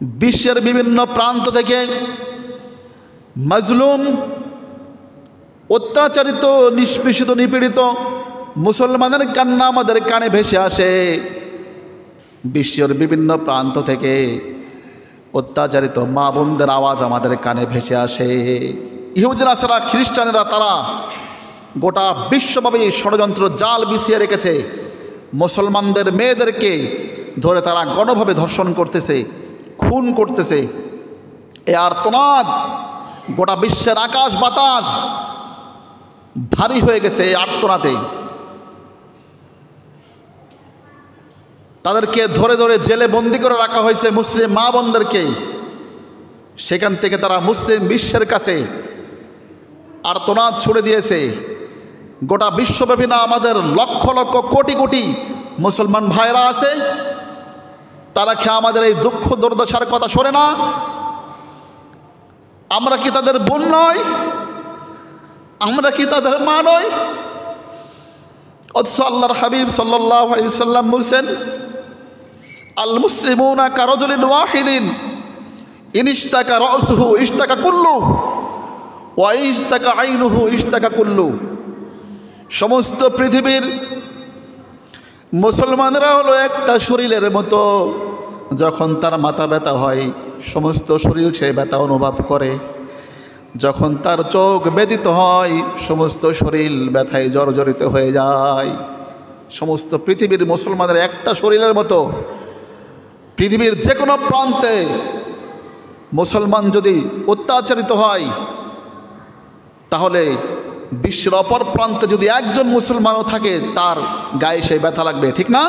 বিশ্বের বিভিন্ন প্রান্ত থেকে মাজলুম, অত্যাচারিত, নিষ্পেষিত, নিপীড়িত মুসলমানের কান্না আমাদের কানে ভেসে আসে। বিশ্বের বিভিন্ন প্রান্ত থেকে অত্যাচারিত মা বোনদের আওয়াজ আমাদের কানে ভেসে আসে। ইহুদিরা ছাড়া খ্রিস্টানেরা তারা গোটা বিশ্বব্যাপী ষড়যন্ত্র জাল বিছিয়ে রেখেছে। মুসলমানদের মেয়েদেরকে ধরে তারা গণভাবে ধর্ষণ করতেছে, খুন করতেছে। এ আর্তনাদ গোটা বিশ্বের আকাশ বাতাস ভারী হয়ে গেছে এই আর্তনাদে। তাদেরকে ধরে ধরে জেলে বন্দি করে রাখা হয়েছে মুসলিম মা বোনদেরকে। সেখান থেকে তারা মুসলিম বিশ্বের কাছে আর্তনাদ ছুড়ে দিয়েছে। গোটা বিশ্বব্যাপী না, আমাদের লক্ষ লক্ষ কোটি কোটি মুসলমান ভাইরা আছে, তারা কি আমাদের এই দুঃখ দুর্দশার কথা শোনে না? আমরা কি তাদের বোন নয়? আমরা কি তাদের মা নয়? অথচ আল্লাহর হাবিব সাল্লাল্লাহু আলাইহি ওয়াসাল্লাম বলছেন, আল মুসলিমুনা কারাজুলিন ওয়াহিদিন ইনিশতাকা রাসুহু ইশতাকা কুল্লু ওয়া ইশতাকা আইনুহু ইশতাকা কুল্লু। সমস্ত পৃথিবীর মুসলমানরা হলো একটা শরীরের মতো। যখন তার মাথা ব্যথা হয় সমস্ত শরীর সে ব্যথা অনুভব করে। যখন তার চোখ ব্যথিত হয় সমস্ত শরীর ব্যথায় জর্জরিত হয়ে যায়। সমস্ত পৃথিবীর মুসলমানের একটা শরীরের মতো। পৃথিবীর যে কোনো প্রান্তে মুসলমান যদি অত্যাচারিত হয়, তাহলে বিশ্বের অপর প্রান্তে যদি একজন মুসলমানও থাকে তার গায়ে সেই ব্যথা লাগবে, ঠিক না?